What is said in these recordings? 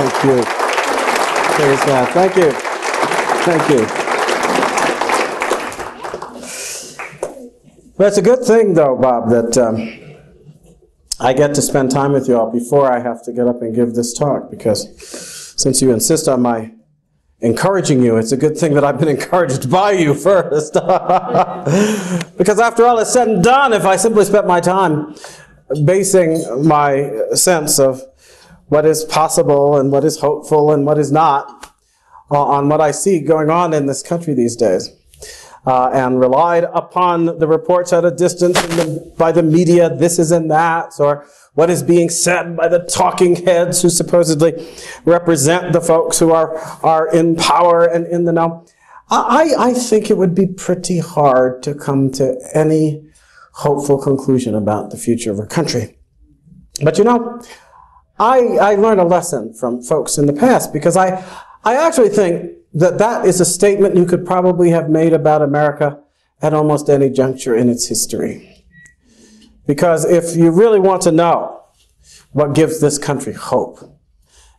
Thank you. Praise God. Thank you. Thank you. Well, it's a good thing, though, Bob, that I get to spend time with you all before I have to get up and give this talk, because since you insist on my encouraging you, it's a good thing that I've been encouraged by you first. Because after all is said and done, if I simply spent my time basing my sense of what is possible and what is hopeful and what is not on what I see going on in this country these days, and relied upon the reports at a distance by the media, this is and that, or what is being said by the talking heads who supposedly represent the folks who are in power and in the know, I think it would be pretty hard to come to any hopeful conclusion about the future of our country. But you know, I learned a lesson from folks in the past, because I actually think that is a statement you could probably have made about America at almost any juncture in its history. Because if you really want to know what gives this country hope,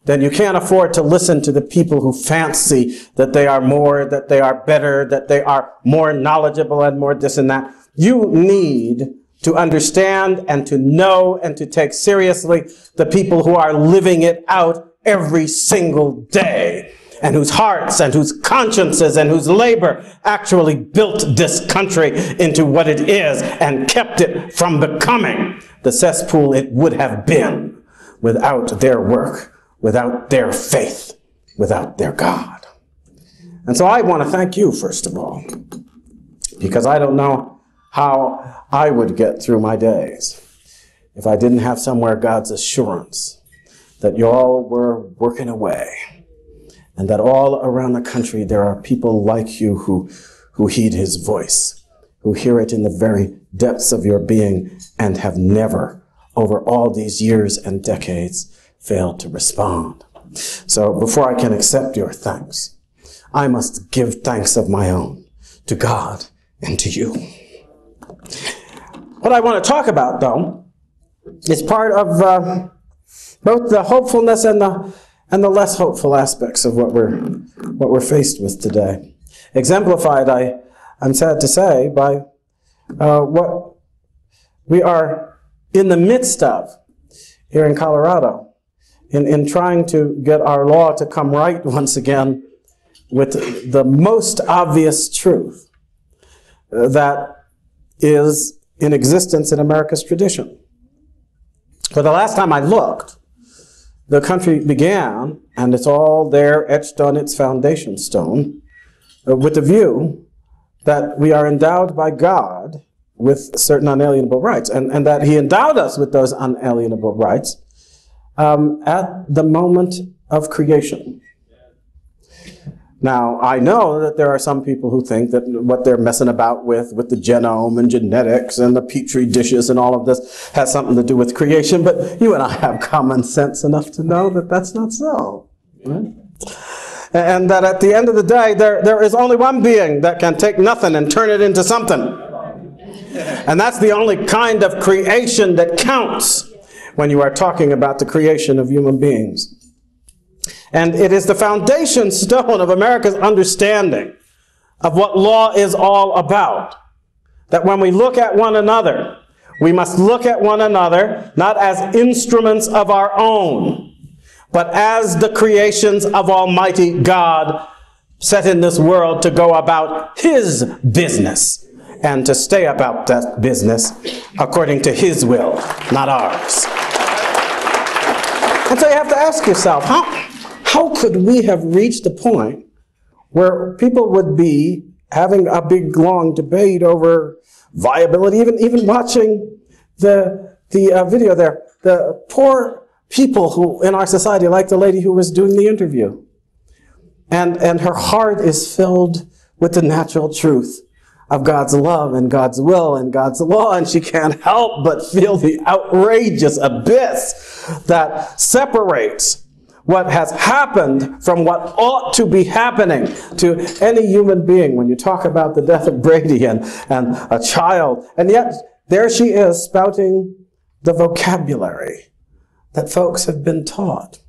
then you can't afford to listen to the people who fancy that they are more, that they are better, that they are more knowledgeable and more this and that. You need to understand and to know and to take seriously the people who are living it out every single day, and whose hearts and whose consciences and whose labor actually built this country into what it is and kept it from becoming the cesspool it would have been without their work, without their faith, without their God. And so I want to thank you, first of all, because I don't know how I would get through my days if I didn't have somewhere God's assurance that you all were working away, and that all around the country there are people like you who heed his voice, who hear it in the very depths of your being and have never, over all these years and decades, failed to respond. So before I can accept your thanks, I must give thanks of my own to God and to you. What I want to talk about, though, is part of both the hopefulness and the less hopeful aspects of what we're faced with today. Exemplified, I'm sad to say, by what we are in the midst of here in Colorado, in trying to get our law to come right once again with the most obvious truth that is in existence in America's tradition. For the last time I looked, the country began, and it's all there etched on its foundation stone, with the view that we are endowed by God with certain unalienable rights, and that he endowed us with those unalienable rights at the moment of creation. Now, I know that there are some people who think that what they're messing about with the genome and genetics and the petri dishes and all of this has something to do with creation, but you and I have common sense enough to know that that's not so. Right? And that at the end of the day, there is only one being that can take nothing and turn it into something. And that's the only kind of creation that counts when you are talking about the creation of human beings. And it is the foundation stone of America's understanding of what law is all about. That when we look at one another, we must look at one another not as instruments of our own, but as the creations of Almighty God set in this world to go about his business and to stay about that business according to his will, not ours. And so you have to ask yourself, how could we have reached a point where people would be having a big, long debate over viability, even watching the video there, the poor people who in our society, like the lady who was doing the interview, and her heart is filled with the natural truth of God's love and God's will and God's law, and she can't help but feel the outrageous abyss that separates what has happened from what ought to be happening to any human being when you talk about the death of Brady and a child. And yet, there she is spouting the vocabulary that folks have been taught.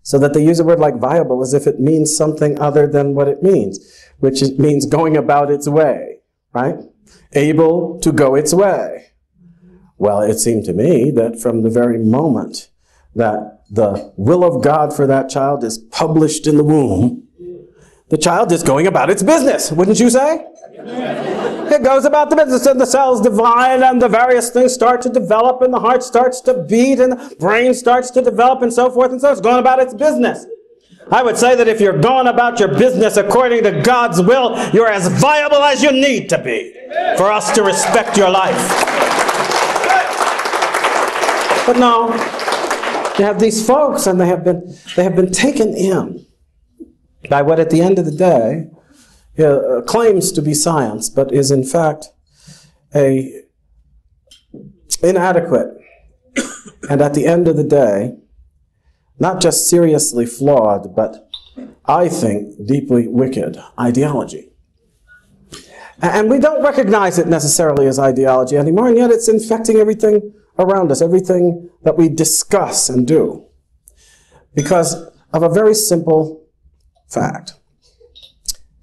So that they use a word like viable as if it means something other than what it means, which means going about its way, right? Able to go its way. Well, it seemed to me that from the very moment that the will of God for that child is published in the womb, the child is going about its business, wouldn't you say? It goes about the business, and the cells divide, and the various things start to develop, and the heart starts to beat, and the brain starts to develop, and so forth, and so it's going about its business. I would say that if you're going about your business according to God's will, you're as viable as you need to be for us to respect your life. But no, you have these folks, and they have been taken in by what at the end of the day claims to be science, but is in fact a inadequate, and at the end of the day, not just seriously flawed, but I think deeply wicked ideology. And we don't recognize it necessarily as ideology anymore, and yet it's infecting everything around us, everything that we discuss and do, because of a very simple fact.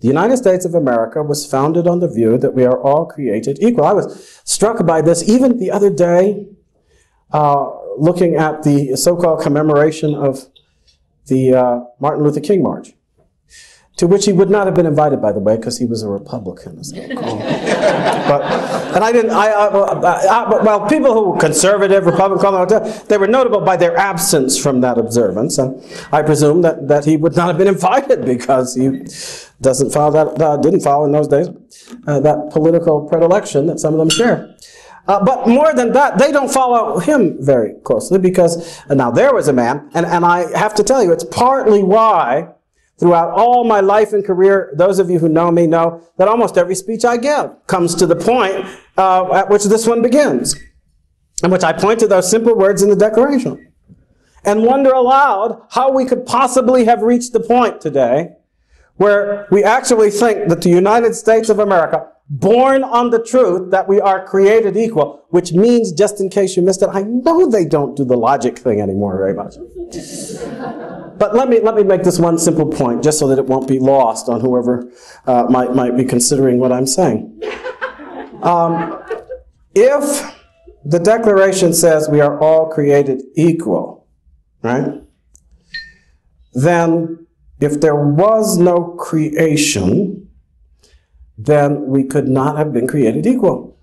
The United States of America was founded on the view that we are all created equal. I was struck by this even the other day, looking at the so-called commemoration of the Martin Luther King March, to which he would not have been invited, by the way, because he was a Republican, as they call him. Well, people who were conservative, Republican, they were notable by their absence from that observance, and I presume that he would not have been invited because he didn't follow in those days that political predilection that some of them share. But more than that, they don't follow him very closely because now there was a man, and I have to tell you, it's partly why throughout all my life and career, those of you who know me know that almost every speech I give comes to the point at which this one begins, in which I point to those simple words in the Declaration and wonder aloud how we could possibly have reached the point today where we actually think that the United States of America, born on the truth that we are created equal, which means, just in case you missed it, I know they don't do the logic thing anymore very much. But let me make this one simple point, just so that it won't be lost on whoever might be considering what I'm saying. If the Declaration says we are all created equal, right? Then if there was no creation, then we could not have been created equal.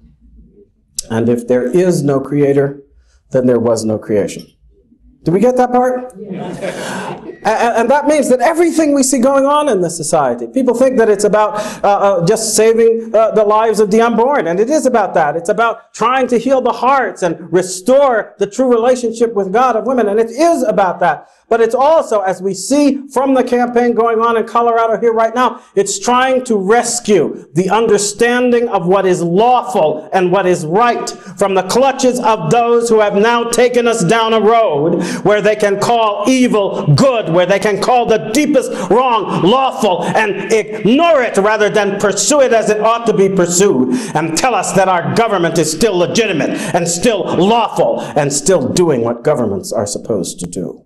And if there is no creator, then there was no creation. Do we get that part? Yeah. And that means that everything we see going on in this society, people think that it's about just saving the lives of the unborn, and it is about that. It's about trying to heal the hearts and restore the true relationship with God of women, and it is about that. But it's also, as we see from the campaign going on in Colorado here right now, it's trying to rescue the understanding of what is lawful and what is right from the clutches of those who have now taken us down a road where they can call evil good, where they can call the deepest wrong lawful and ignore it rather than pursue it as it ought to be pursued, and tell us that our government is still legitimate and still lawful and still doing what governments are supposed to do.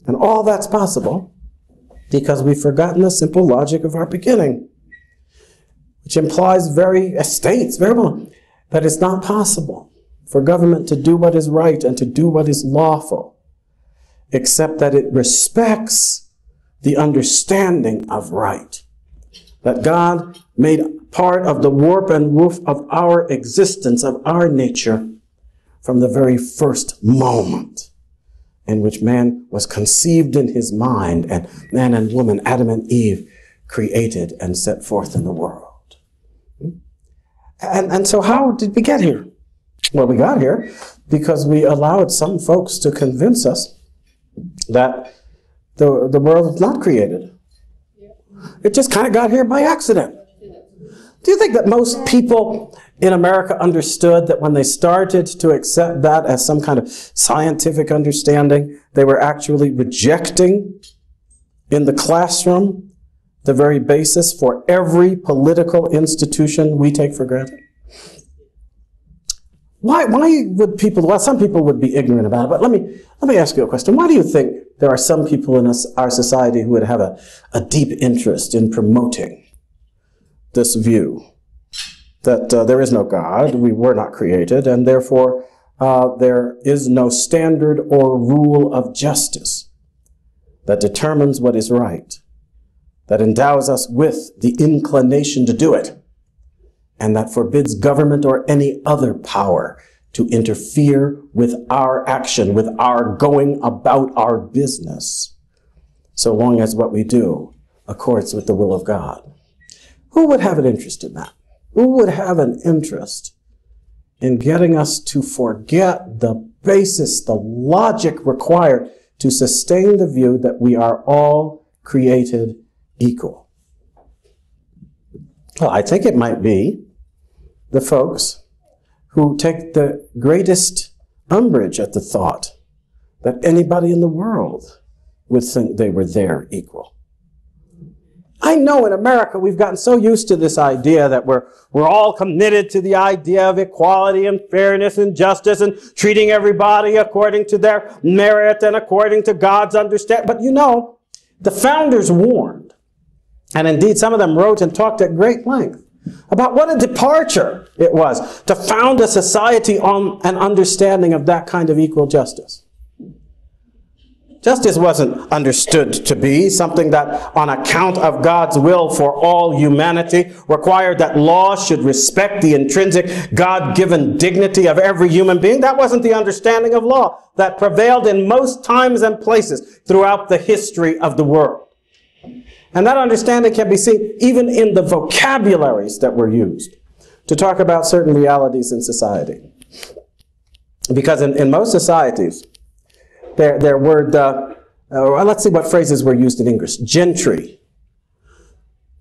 And all that's possible because we've forgotten the simple logic of our beginning, which implies states very well that it's not possible for government to do what is right and to do what is lawful, except that it respects the understanding of right, that God made part of the warp and woof of our existence, of our nature, from the very first moment in which man was conceived in his mind, and man and woman, Adam and Eve, created and set forth in the world. And so how did we get here? Well, we got here because we allowed some folks to convince us that the world was not created. It just kind of got here by accident. Do you think that most people in America understood that when they started to accept that as some kind of scientific understanding, they were actually rejecting in the classroom the very basis for every political institution we take for granted? Why would people, well, some people would be ignorant about it, but let me ask you a question. Why do you think there are some people in our society who would have a deep interest in promoting this view that there is no God, we were not created, and therefore there is no standard or rule of justice that determines what is right, that endows us with the inclination to do it, and that forbids government or any other power to interfere with our action, with our going about our business, so long as what we do accords with the will of God. Who would have an interest in that? Who would have an interest in getting us to forget the basis, the logic required to sustain the view that we are all created equal? Well, I think it might be the folks who take the greatest umbrage at the thought that anybody in the world would think they were their equal. I know in America we've gotten so used to this idea that we're all committed to the idea of equality and fairness and justice and treating everybody according to their merit and according to God's understanding. But you know, the founders warned, and indeed some of them wrote and talked at great length about what a departure it was to found a society on an understanding of that kind of equal justice. Justice wasn't understood to be something that, on account of God's will for all humanity, required that law should respect the intrinsic God-given dignity of every human being. That wasn't the understanding of law that prevailed in most times and places throughout the history of the world. And that understanding can be seen even in the vocabularies that were used to talk about certain realities in society. Because in most societies, their word, let's see what phrases were used in English. Gentry.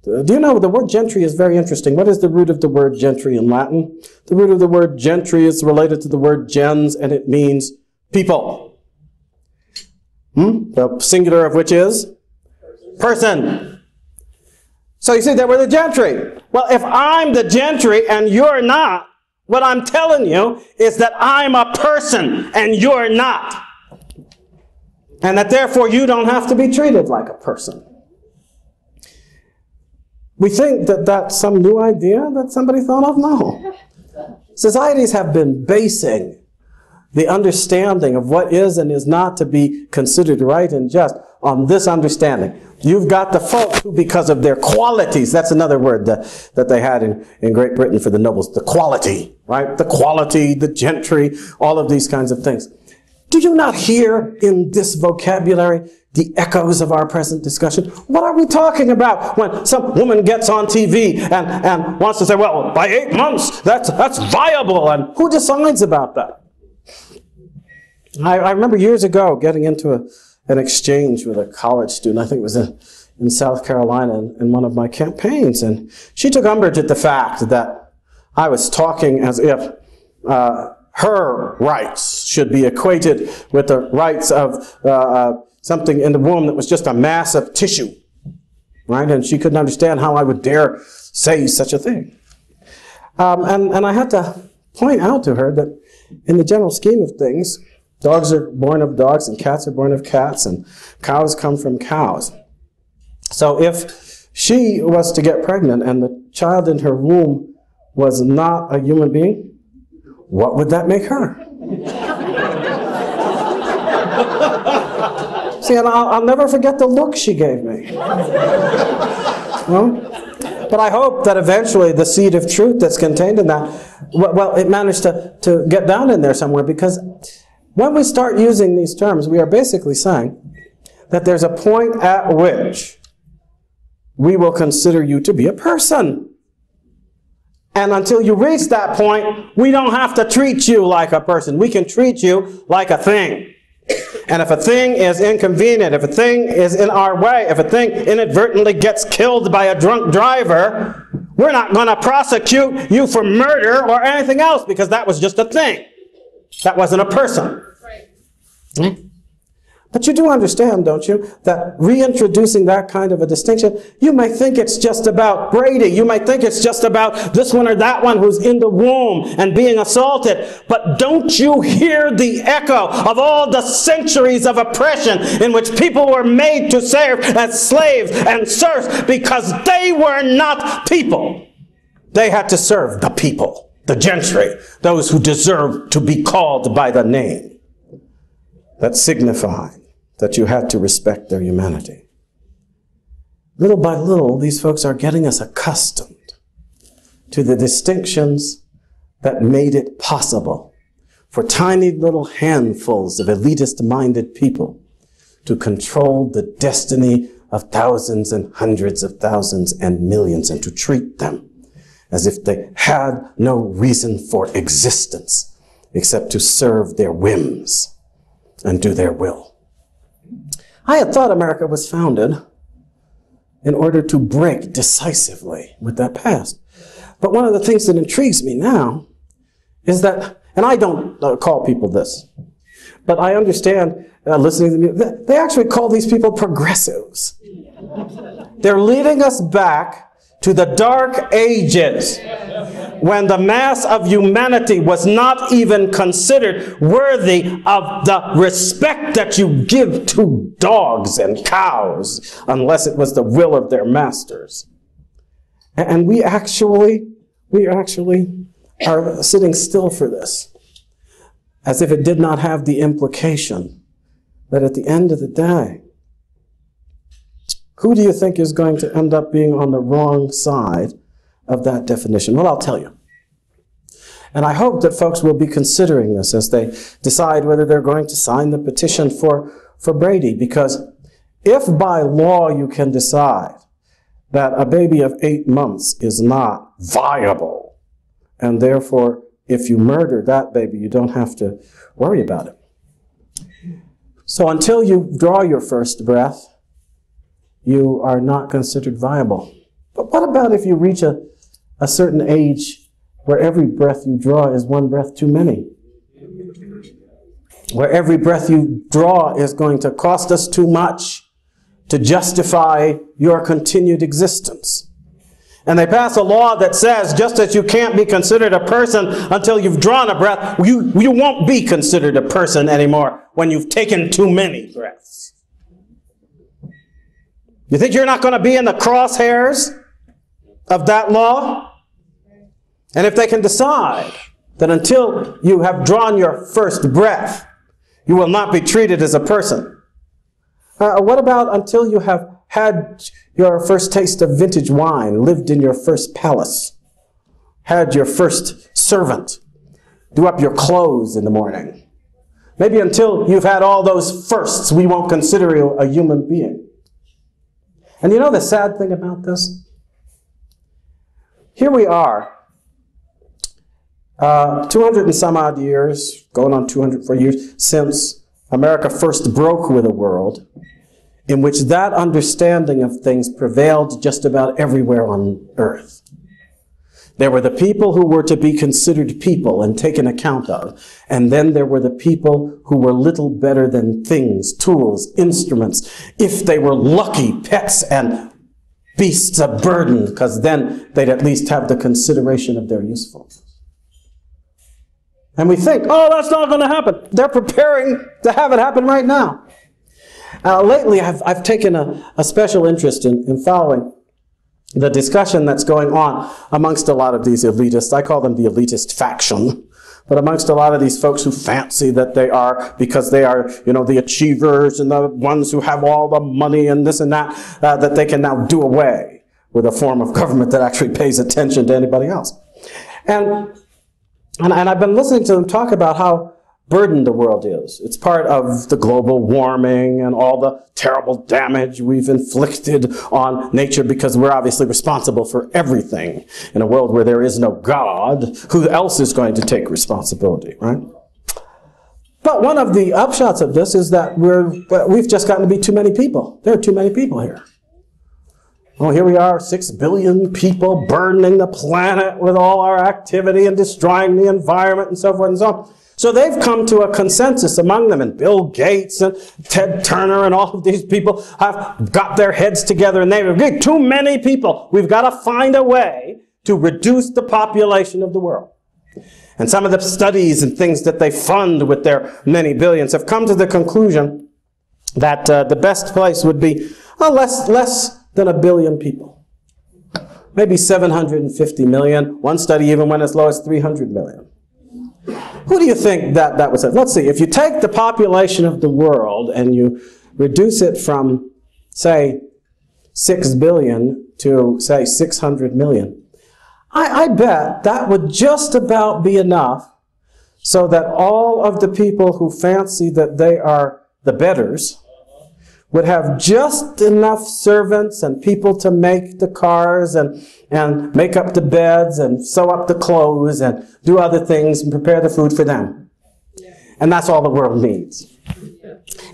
Do you know the word gentry is very interesting? What is the root of the word gentry in Latin? The root of the word gentry is related to the word gens, and it means people. The singular of which is person. So you see, they were the gentry. Well, if I'm the gentry and you're not, what I'm telling you is that I'm a person and you're not. And that therefore you don't have to be treated like a person. We think that that's some new idea that somebody thought of? No. Societies have been basing the understanding of what is and is not to be considered right and just on this understanding. You've got the folks who, because of their qualities, that's another word that they had in Great Britain for the nobles, the quality, right? The quality, the gentry, all of these kinds of things. Do you not hear in this vocabulary the echoes of our present discussion? What are we talking about when some woman gets on TV and wants to say, well, by 8 months, that's viable, and who decides about that? I remember years ago getting into an exchange with a college student. I think it was in South Carolina in one of my campaigns, and she took umbrage at the fact that I was talking as if her rights should be equated with the rights of something in the womb that was just a mass of tissue, right? And she couldn't understand how I would dare say such a thing. And I had to point out to her that in the general scheme of things, dogs are born of dogs and cats are born of cats and cows come from cows. So if she was to get pregnant and the child in her womb was not a human being, what would that make her? See, and I'll never forget the look she gave me. But I hope that eventually the seed of truth that's contained in that, well, it managed to get down in there somewhere, because when we start using these terms, we are basically saying that there's a point at which we will consider you to be a person. And until you reach that point, we don't have to treat you like a person. We can treat you like a thing. And if a thing is inconvenient, if a thing is in our way, if a thing inadvertently gets killed by a drunk driver, we're not going to prosecute you for murder or anything else, because that was just a thing. That wasn't a person. But you do understand, don't you, that reintroducing that kind of a distinction, you may think it's just about Brady. You might think it's just about this one or that one who's in the womb and being assaulted. But don't you hear the echo of all the centuries of oppression in which people were made to serve as slaves and serfs because they were not people. They had to serve the people, the gentry, those who deserved to be called by the name. That signified that you had to respect their humanity. Little by little, these folks are getting us accustomed to the distinctions that made it possible for tiny little handfuls of elitist-minded people to control the destiny of thousands and hundreds of thousands and millions, and to treat them as if they had no reason for existence except to serve their whims and do their will. I had thought America was founded in order to break decisively with that past. But one of the things that intrigues me now is that, and I don't call people this, but I understand, listening to me, they actually call these people progressives. They're leading us back to the dark ages when the mass of humanity was not even considered worthy of the respect that you give to dogs and cows unless it was the will of their masters. And we actually are sitting still for this, as if it did not have the implication that at the end of the day, who do you think is going to end up being on the wrong side of that definition? Well, I'll tell you. And I hope that folks will be considering this as they decide whether they're going to sign the petition for Brady, because if by law you can decide that a baby of 8 months is not viable, and therefore if you murder that baby, you don't have to worry about it. So until you draw your first breath, you are not considered viable. But what about if you reach a certain age where every breath you draw is one breath too many? Where every breath you draw is going to cost us too much to justify your continued existence. And they pass a law that says just as you can't be considered a person until you've drawn a breath, you won't be considered a person anymore when you've taken too many breaths. You think you're not going to be in the crosshairs of that law? And if they can decide that until you have drawn your first breath, you will not be treated as a person. What about until you have had your first taste of vintage wine, lived in your first palace, had your first servant do up your clothes in the morning? Maybe until you've had all those firsts, we won't consider you a human being. And you know the sad thing about this? Here we are, 200 and some odd years, going on 204 years, since America first broke with the world, in which that understanding of things prevailed just about everywhere on earth. There were the people who were to be considered people and taken account of, and then there were the people who were little better than things, tools, instruments, if they were lucky, pets and beasts of burden, because then they'd at least have the consideration of their usefulness. And we think, oh, that's not going to happen. They're preparing to have it happen right now. Lately, I've taken a special interest in following the discussion that's going on amongst a lot of these elitists. I call them the elitist faction. But amongst a lot of these folks who fancy that they are, because they are, the achievers and the ones who have all the money and this and that, that they can now do away with a form of government that actually pays attention to anybody else. And I've been listening to them talk about how burdened the world is. It's part of the global warming and all the terrible damage we've inflicted on nature because we're obviously responsible for everything. In a world where there is no God, who else is going to take responsibility, right? But one of the upshots of this is that we've just gotten to be too many people. There are too many people here. Well, here we are, 6 billion people burdening the planet with all our activity and destroying the environment and so forth and so on. So they've come to a consensus among them, and Bill Gates and Ted Turner and all of these people have got their heads together, and they've agreed, too many people. We've got to find a way to reduce the population of the world. And some of the studies and things that they fund with their many billions have come to the conclusion that the best place would be less than 1 billion people. Maybe 750 million. One study even went as low as 300 million. Who do you think that was? Let's see. If you take the population of the world and you reduce it from, say, 6 billion to, say, 600 million, I bet that would just about be enough so that all of the people who fancy that they are the betters would have just enough servants and people to make the cars and make up the beds and sew up the clothes and do other things and prepare the food for them. And that's all the world needs.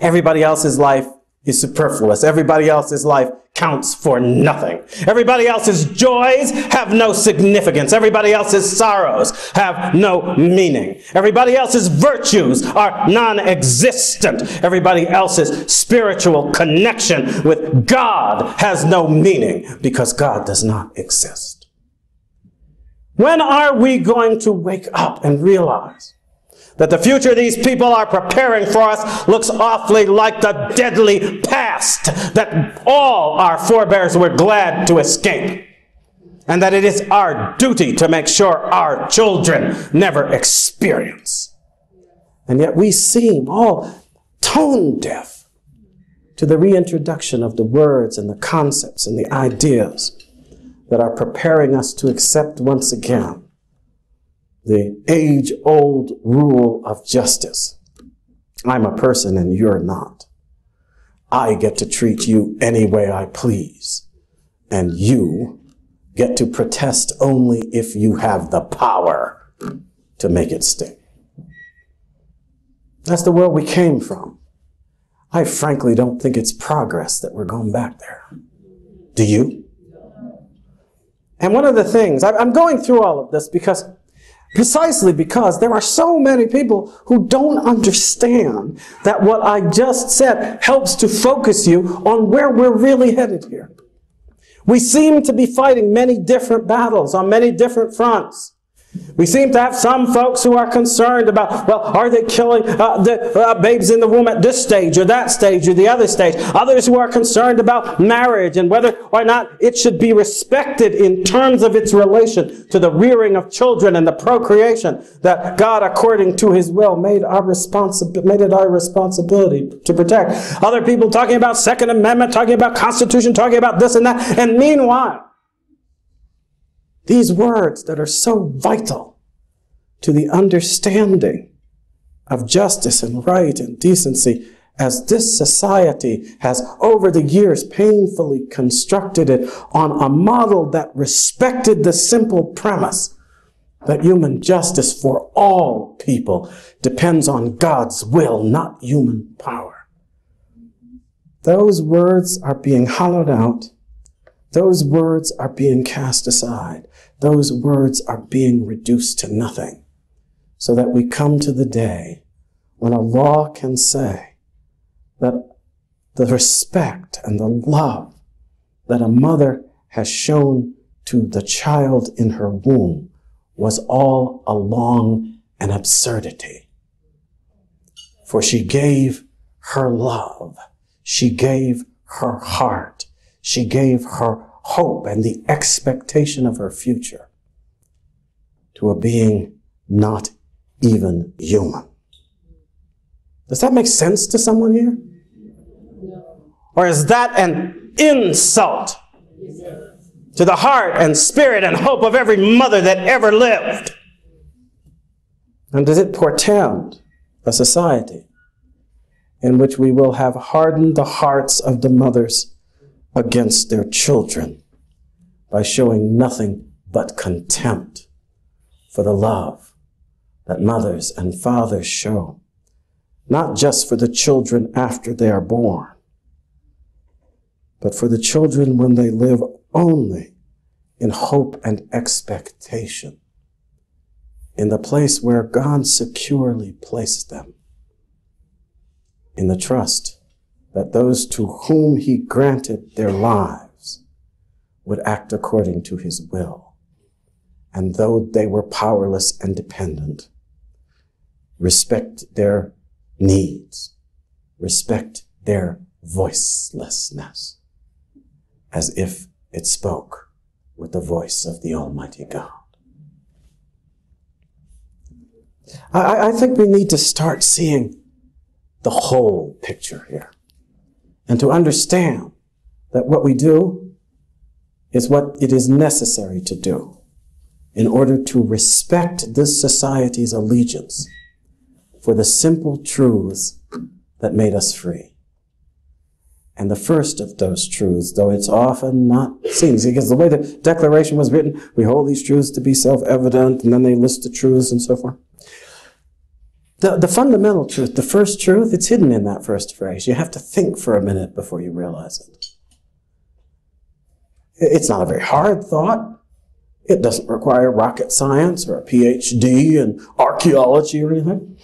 Everybody else's life is superfluous. Everybody else's life counts for nothing. Everybody else's joys have no significance. Everybody else's sorrows have no meaning. Everybody else's virtues are non-existent. Everybody else's spiritual connection with God has no meaning because God does not exist. When are we going to wake up and realize that the future these people are preparing for us looks awfully like the deadly past that all our forebears were glad to escape, and that it is our duty to make sure our children never experience? And yet we seem all tone deaf to the reintroduction of the words and the concepts and the ideas that are preparing us to accept once again the age-old rule of justice. I'm a person and you're not. I get to treat you any way I please, and you get to protest only if you have the power to make it stick. That's the world we came from. I frankly don't think it's progress that we're going back there. Do you? And one of the things, I'm going through all of this precisely because there are so many people who don't understand that what I just said helps to focus you on where we're really headed here. We seem to be fighting many different battles on many different fronts. We seem to have some folks who are concerned about, well, are they killing the babes in the womb at this stage or that stage or the other stage? Others who are concerned about marriage and whether or not it should be respected in terms of its relation to the rearing of children and the procreation that God, according to His will, made it our responsibility to protect. Other people talking about Second Amendment, talking about Constitution, talking about this and that. And meanwhile, these words that are so vital to the understanding of justice and right and decency, as this society has over the years painfully constructed it on a model that respected the simple premise that human justice for all people depends on God's will, not human power. Those words are being hollowed out. Those words are being cast aside. Those words are being reduced to nothing, so that we come to the day when a law can say that the respect and the love that a mother has shown to the child in her womb was all along an absurdity. For she gave her love, she gave her heart, she gave her hope and the expectation of her future to a being not even human. Does that make sense to someone here? Or is that an insult to the heart and spirit and hope of every mother that ever lived? And does it portend a society in which we will have hardened the hearts of the mothers against their children by showing nothing but contempt for the love that mothers and fathers show, not just for the children after they are born, but for the children when they live only in hope and expectation in the place where God securely placed them, in the trust that those to whom he granted their lives would act according to his will. And though they were powerless and dependent, respect their needs, respect their voicelessness, as if it spoke with the voice of the Almighty God. I think we need to start seeing the whole picture here, and to understand that what we do is what it is necessary to do in order to respect this society's allegiance for the simple truths that made us free. And the first of those truths, though it's often not seen, because the way the Declaration was written, we hold these truths to be self-evident, and then they list the truths and so forth. The fundamental truth, the first truth, it's hidden in that first phrase. You have to think for a minute before you realize it. It's not a very hard thought. It doesn't require rocket science or a PhD in archaeology or anything.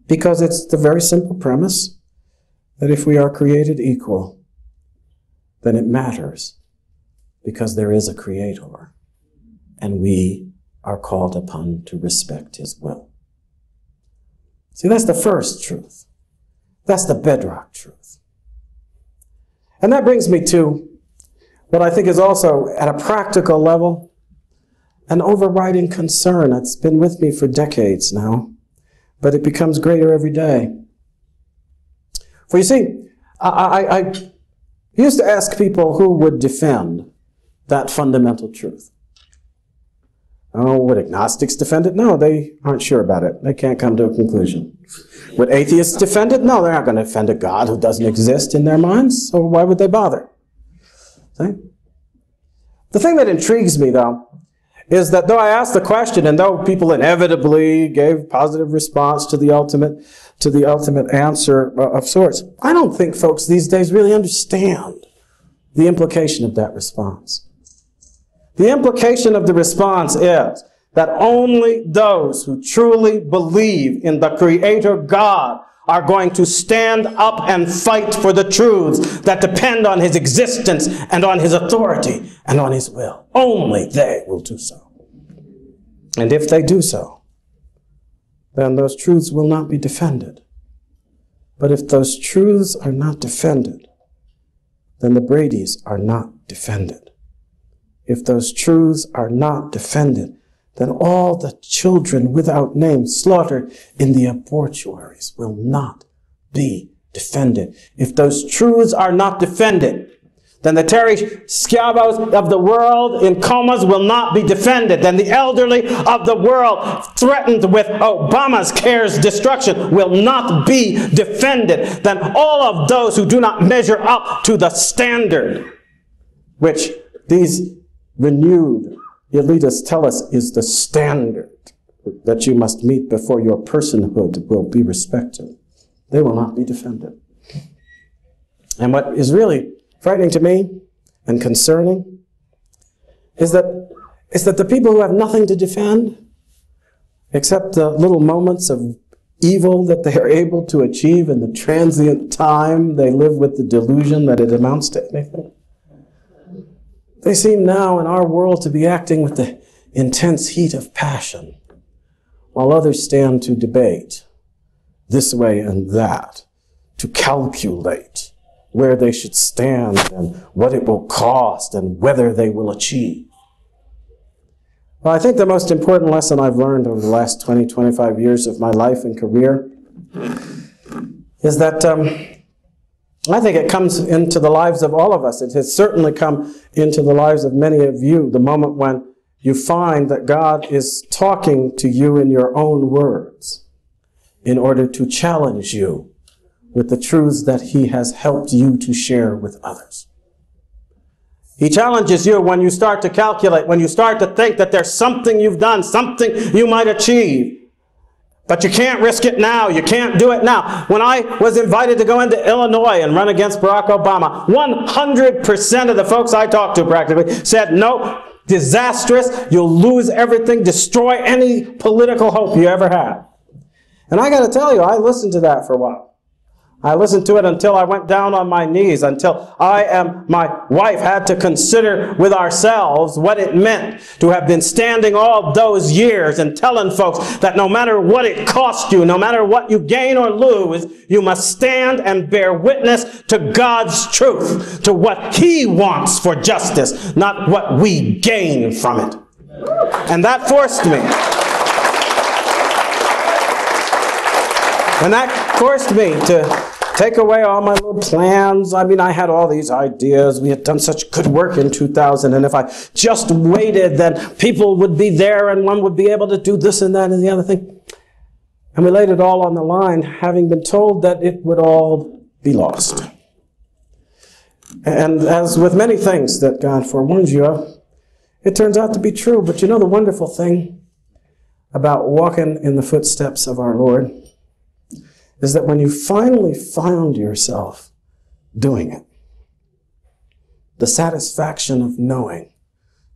Because it's the very simple premise that if we are created equal, then it matters because there is a creator and we are called upon to respect his will. See, that's the first truth. That's the bedrock truth. And that brings me to what I think is also, at a practical level, an overriding concern. It's been with me for decades now, but it becomes greater every day. For you see, I used to ask people who would defend that fundamental truth. Oh, would agnostics defend it? No, they aren't sure about it. They can't come to a conclusion. Would atheists defend it? No, they're not going to defend a God who doesn't exist in their minds, so why would they bother? See? The thing that intrigues me, though, is that though I asked the question, and though people inevitably gave positive response to the ultimate answer of sorts, I don't think folks these days really understand the implication of that response. The implication of the response is that only those who truly believe in the Creator God are going to stand up and fight for the truths that depend on his existence and on his authority and on his will. Only they will do so. And if they do so, then those truths will not be defended. But if those truths are not defended, then the Bradys are not defended. If those truths are not defended, then all the children without name slaughtered in the abortuaries will not be defended. If those truths are not defended, then the Terry Schiavos of the world in comas will not be defended. Then the elderly of the world threatened with Obama's care's destruction will not be defended. Then all of those who do not measure up to the standard which these renewed elitists tell us is the standard that you must meet before your personhood will be respected, they will not be defended. And what is really frightening to me and concerning is that the people who have nothing to defend except the little moments of evil that they are able to achieve in the transient time they live with the delusion that it amounts to anything, they seem now in our world to be acting with the intense heat of passion, while others stand to debate this way and that, to calculate where they should stand and what it will cost and whether they will achieve. Well, I think the most important lesson I've learned over the last 20, 25 years of my life and career is that I think it comes into the lives of all of us. It has certainly come into the lives of many of you, the moment when you find that God is talking to you in your own words in order to challenge you with the truths that he has helped you to share with others. He challenges you when you start to calculate, when you start to think that there's something you've done, something you might achieve, but you can't risk it now. You can't do it now. When I was invited to go into Illinois and run against Barack Obama, 100% of the folks I talked to practically said, no, disastrous. You'll lose everything, destroy any political hope you ever had. And I got to tell you, I listened to that for a while. I listened to it until I went down on my knees, until I and my wife had to consider with ourselves what it meant to have been standing all those years and telling folks that no matter what it cost you, no matter what you gain or lose, you must stand and bear witness to God's truth, to what He wants for justice, not what we gain from it. And that forced me. And that forced me to take away all my little plans. I mean, I had all these ideas. We had done such good work in 2000, and if I just waited, then people would be there, and one would be able to do this and that and the other thing. And we laid it all on the line, having been told that it would all be lost. And as with many things that God forewarns you of, it turns out to be true. But you know the wonderful thing about walking in the footsteps of our Lord is that when you finally found yourself doing it, the satisfaction of knowing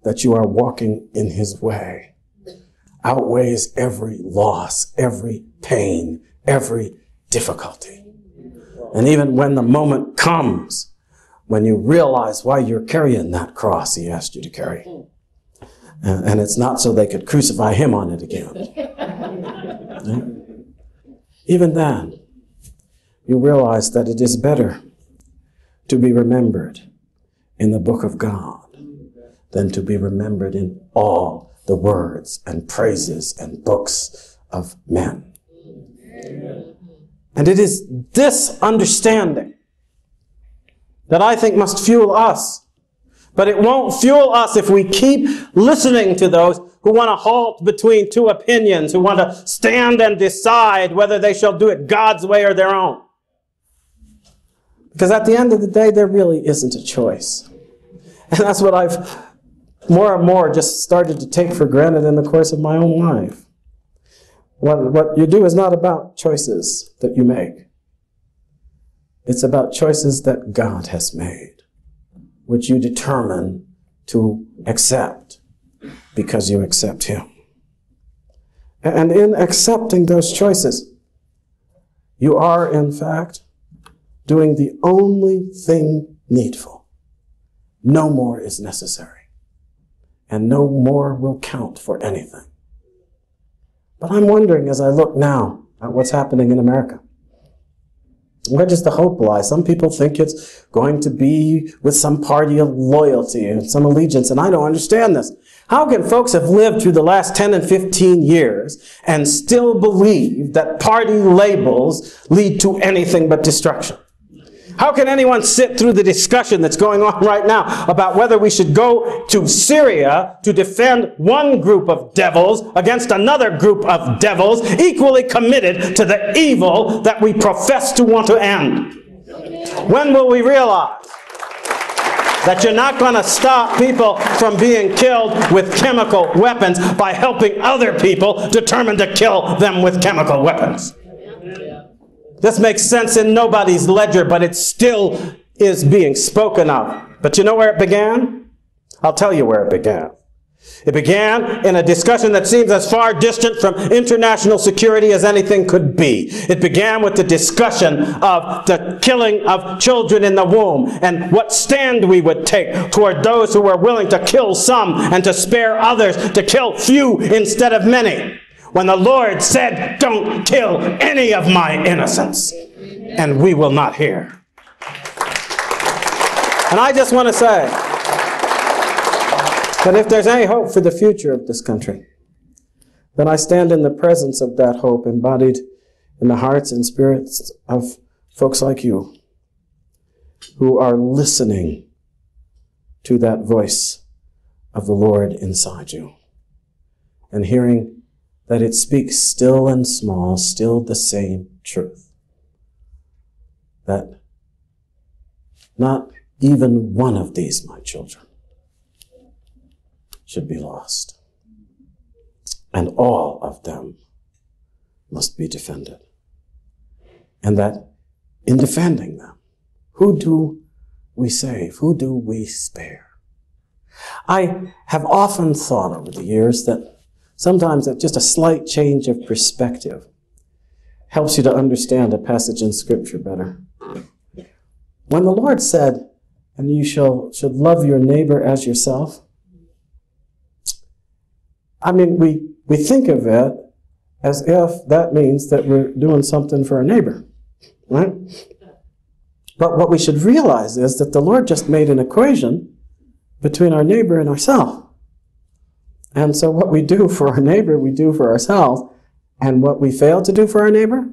that you are walking in His way outweighs every loss, every pain, every difficulty. And even when the moment comes when you realize why you're carrying that cross He asked you to carry, and it's not so they could crucify Him on it again. Right? Even then, you realize that it is better to be remembered in the book of God than to be remembered in all the words and praises and books of men. And it is this understanding that I think must fuel us. But it won't fuel us if we keep listening to those who want to halt between two opinions, who want to stand and decide whether they shall do it God's way or their own. Because at the end of the day, there really isn't a choice. And that's what I've more and more just started to take for granted in the course of my own life. What you do is not about choices that you make. It's about choices that God has made, which you determine to accept because you accept Him. And in accepting those choices, you are, in fact, doing the only thing needful. No more is necessary, and no more will count for anything. But I'm wondering, as I look now at what's happening in America, where does the hope lie? Some people think it's going to be with some party of loyalty and some allegiance, and I don't understand this. How can folks have lived through the last 10 and 15 years and still believe that party labels lead to anything but destruction? How can anyone sit through the discussion that's going on right now about whether we should go to Syria to defend one group of devils against another group of devils equally committed to the evil that we profess to want to end? When will we realize that you're not going to stop people from being killed with chemical weapons by helping other people determined to kill them with chemical weapons? This makes sense in nobody's ledger, but it still is being spoken of. But you know where it began? I'll tell you where it began. It began in a discussion that seems as far distant from international security as anything could be. It began with the discussion of the killing of children in the womb and what stand we would take toward those who were willing to kill some and to spare others, to kill few instead of many. When the Lord said, "Don't kill any of my innocents," and we will not hear. And I just want to say that if there's any hope for the future of this country, then I stand in the presence of that hope embodied in the hearts and spirits of folks like you who are listening to that voice of the Lord inside you and hearing that it speaks still and small, still the same truth. That not even one of these, my children, should be lost. And all of them must be defended. And that in defending them, who do we save? Who do we spare? I have often thought over the years that sometimes that just a slight change of perspective helps you to understand a passage in Scripture better. When the Lord said, and you should love your neighbor as yourself, I mean, we think of it as if that means that we're doing something for our neighbor, right? But what we should realize is that the Lord just made an equation between our neighbor and ourselves. And so what we do for our neighbor, we do for ourselves. And what we fail to do for our neighbor,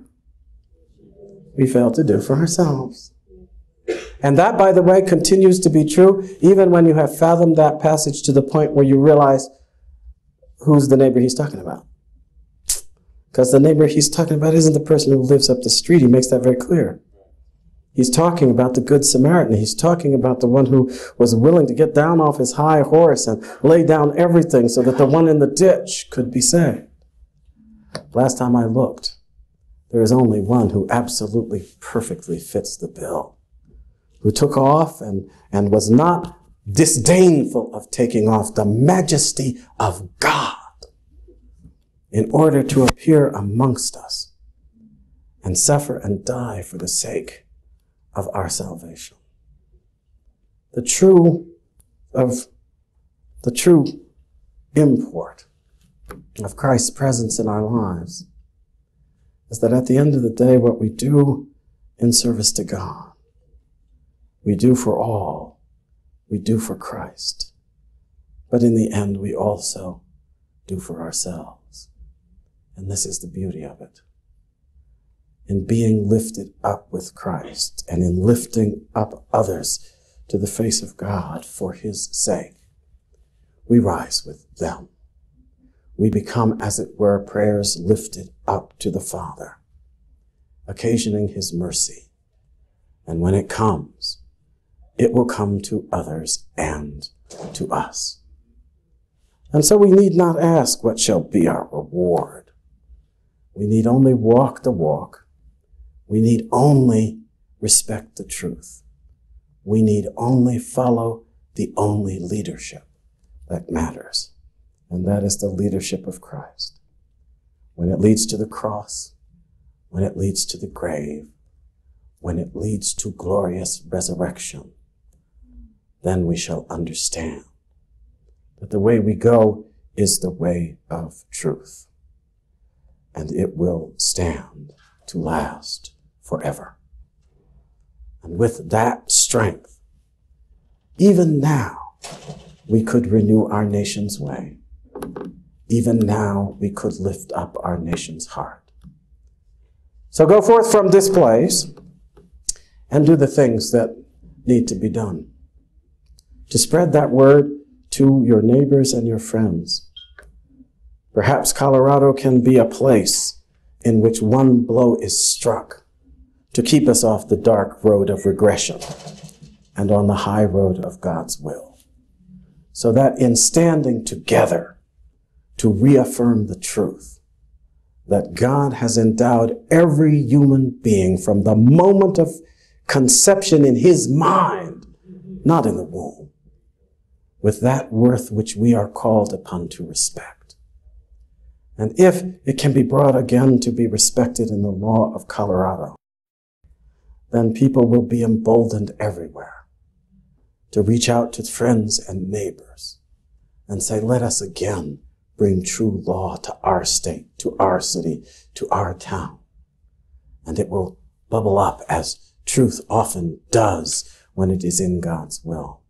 we fail to do for ourselves. And that, by the way, continues to be true even when you have fathomed that passage to the point where you realize who's the neighbor he's talking about. Because the neighbor he's talking about isn't the person who lives up the street. He makes that very clear. He's talking about the Good Samaritan. He's talking about the one who was willing to get down off his high horse and lay down everything so that the one in the ditch could be saved. Last time I looked, there is only one who absolutely perfectly fits the bill, who took off and was not disdainful of taking off the majesty of God in order to appear amongst us and suffer and die for the sake of our salvation. The true import of Christ's presence in our lives is that at the end of the day, what we do in service to God, we do for all, we do for Christ. But in the end, we also do for ourselves. And this is the beauty of it. In being lifted up with Christ and in lifting up others to the face of God for his sake, we rise with them. We become, as it were, prayers lifted up to the Father, occasioning his mercy. And when it comes, it will come to others and to us. And so we need not ask what shall be our reward. We need only walk the walk. We need only respect the truth. We need only follow the only leadership that matters. And that is the leadership of Christ. When it leads to the cross, when it leads to the grave, when it leads to glorious resurrection, then we shall understand that the way we go is the way of truth. And it will stand to last forever. And with that strength, even now, we could renew our nation's way. Even now, we could lift up our nation's heart. So go forth from this place and do the things that need to be done. To spread that word to your neighbors and your friends. Perhaps Colorado can be a place in which one blow is struck to keep us off the dark road of regression and on the high road of God's will. So that in standing together to reaffirm the truth that God has endowed every human being from the moment of conception in his mind, not in the womb, with that worth which we are called upon to respect. And if it can be brought again to be respected in the law of Colorado, then people will be emboldened everywhere to reach out to friends and neighbors and say, let us again bring true law to our state, to our city, to our town. And it will bubble up as truth often does when it is in God's will.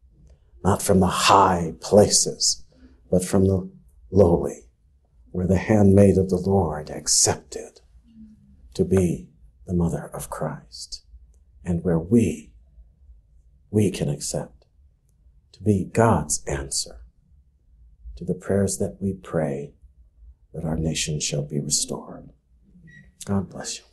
Not from the high places, but from the lowly, where the handmaid of the Lord accepted to be the mother of Christ, and where we can accept to be God's answer to the prayers that we pray that our nation shall be restored. God bless you.